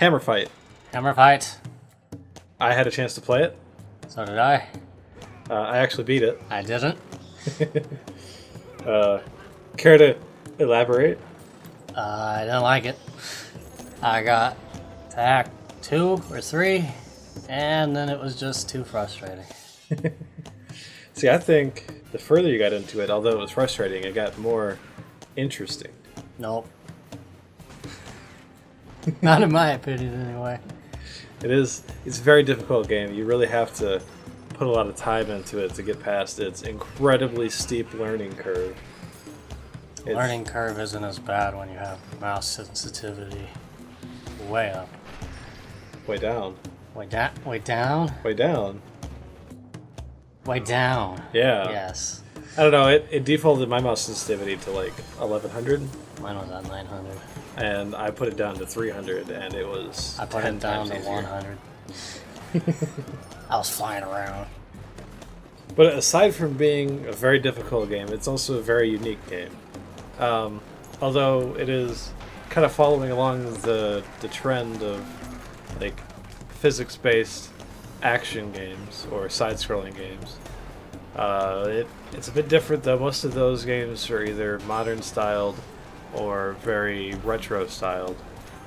HammerFight. HammerFight. I had a chance to play it. So did I. I actually beat it. I didn't. Care to elaborate? I didn't like it. I got to Act 2 or 3, and then it was just too frustrating. See, I think the further you got into it, although it was frustrating, it got more interesting. Nope. Not in my opinion, anyway. It's a very difficult game. You really have to put a lot of time into it to get past its incredibly steep learning curve. Learning curve isn't as bad when you have mouse sensitivity way up. Way down. Way down? Way down? Way down. Way down. Yeah. Yes. I don't know, it defaulted my mouse sensitivity to like 1100. Mine was at 900. And I put it down to 300, and it was I put 10 it down times to easier. 100. I was flying around. But aside from being a very difficult game, it's also a very unique game. Although it is kind of following along the trend of like physics-based action games or side-scrolling games. It's a bit different though. Most of those games are either modern-styled or very retro-styled.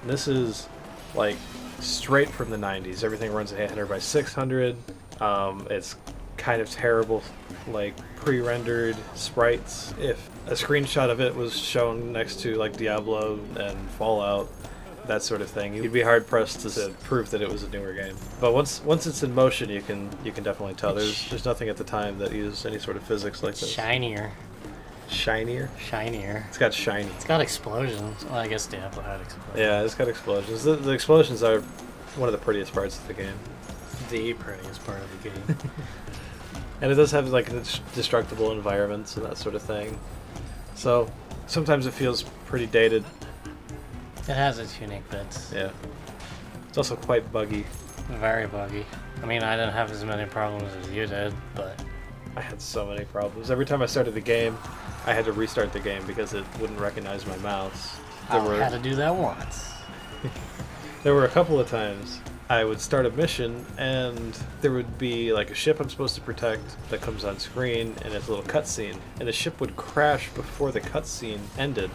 And this is like straight from the 90s. Everything runs at 800 by 600. It's kind of terrible, like pre-rendered sprites. If a screenshot of it was shown next to like Diablo and Fallout, that sort of thing, you'd be hard pressed to prove that it was a newer game. But once it's in motion, you can definitely tell. There's nothing at the time that used any sort of physics like this. Shinier. Shinier? Shinier. It's got shiny. It's got explosions. Well, I guess Diablo had explosions. Yeah, it's got explosions. The explosions are one of the prettiest parts of the game. The prettiest part of the game. And it does have like destructible environments and that sort of thing. So sometimes it feels pretty dated. It has its unique bits. Yeah. It's also quite buggy. Very buggy. I mean, I didn't have as many problems as you did, but I had so many problems. Every time I started the game, I had to restart the game because it wouldn't recognize my mouse. I had to do that once. There were a couple of times I would start a mission and there would be like a ship I'm supposed to protect that comes on screen and it's a little cutscene, and the ship would crash before the cutscene ended.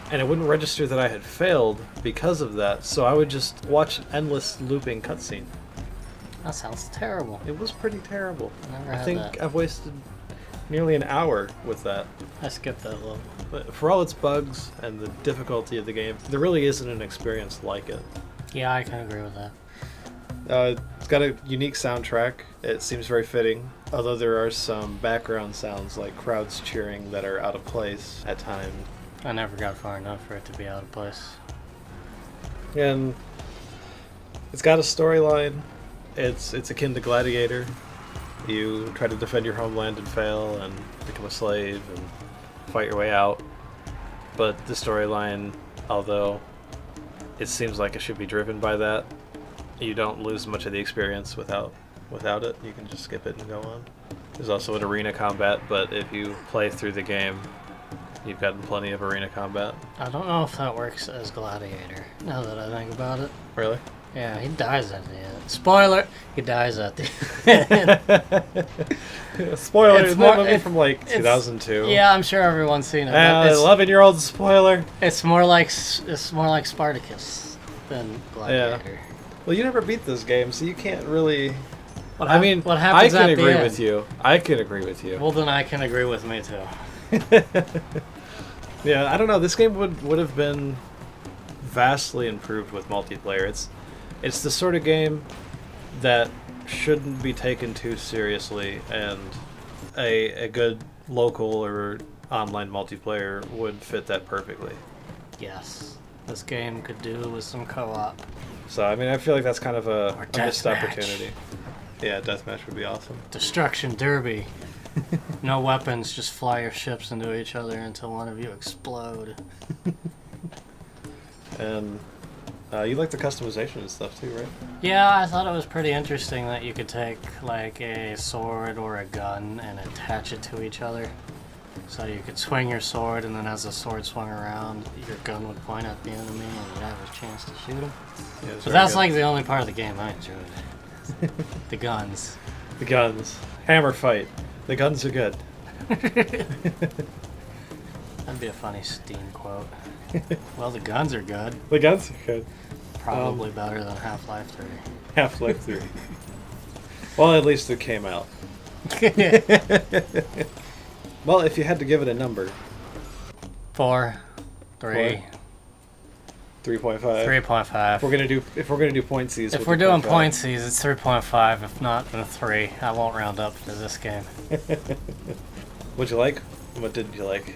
And it wouldn't register that I had failed because of that, so I would just watch an endless looping cutscene. That sounds terrible. It was pretty terrible. Never I had think that. I've wasted nearly an hour with that. I skipped that level. But for all its bugs and the difficulty of the game, there really isn't an experience like it. Yeah, I can agree with that. It's got a unique soundtrack. It seems very fitting, although there are some background sounds like crowds cheering that are out of place at times. I never got far enough for it to be out of place. And it's got a storyline. It's akin to Gladiator. You try to defend your homeland and fail and become a slave and fight your way out. But the storyline, although it seems like it should be driven by that, you don't lose much of the experience without it. You can just skip it and go on. There's also an arena combat, but if you play through the game, you've gotten plenty of arena combat. I don't know if that works as Gladiator, now that I think about it. Really? Yeah, he dies at the end. Spoiler! He dies at the end. Spoiler, It's it's more- that movie it- from like 2002. Yeah, I'm sure everyone's seen it. but it's, 11-year-old spoiler. it's more like Spartacus than Gladiator. Well, you never beat this game, so you can't really... What I mean, what I happens can at the agree end? with you. I can agree with you. Well, then I can agree with me too. Yeah, I don't know. This game would have been vastly improved with multiplayer. It's the sort of game that shouldn't be taken too seriously, and a good local or online multiplayer would fit that perfectly. Yes, this game could do with some co-op. So, I mean, I feel like that's kind of Or a missed deathmatch. opportunity. Yeah, deathmatch would be awesome. Destruction Derby. No weapons, just fly your ships into each other until one of you explode. And you like the customization and stuff too, right? Yeah, I thought it was pretty interesting that you could take like a sword or a gun and attach it to each other. So you could swing your sword, and then as the sword swung around, your gun would point at the enemy, and you'd have a chance to shoot him. Yeah, But that's like the only part of the game I enjoyed. The guns. The guns. HammerFight. The guns are good. That'd be a funny Steam quote. Well, the guns are good. The guns are good. Probably better than Half-Life 3. Half-Life 3. Well, at least it came out. Well, if you had to give it a number. 4, 3, 3.5. 3.5. If we're gonna do pointsies. If we're doing pointsies, it's 3.5. If not, then a 3. I won't round up to this game. What'd you like? What didn't you like?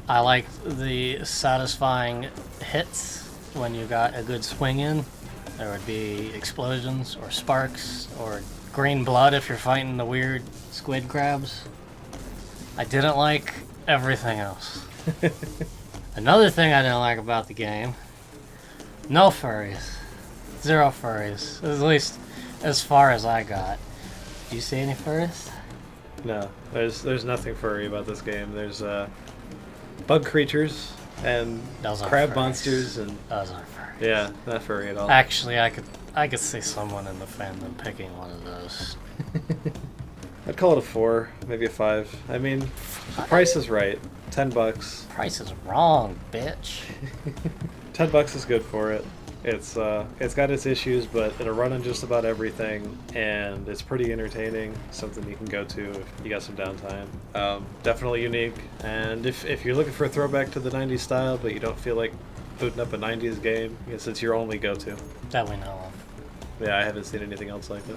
I like the satisfying hits when you got a good swing in. There would be explosions or sparks or green blood if you're fighting the weird squid crabs. I didn't like everything else. Another thing I didn't like about the game, no furries. 0 furries. At least as far as I got. Do you see any furries? No, there's nothing furry about this game. There's bug creatures and Those aren't crab furries. monsters and Those aren't furries. yeah, not furry at all. Actually, I could see someone in the fandom picking one of those. I'd call it a 4, maybe a 5. I mean, the price is right. $10. Price is wrong, bitch. $10 is good for it. It's got its issues, but it'll run on just about everything, and it's pretty entertaining. Something you can go to if you got some downtime. Definitely unique, and if you're looking for a throwback to the 90s style, but you don't feel like booting up a 90s game, I guess it's your only go-to. That we know of. Yeah, I haven't seen anything else like that.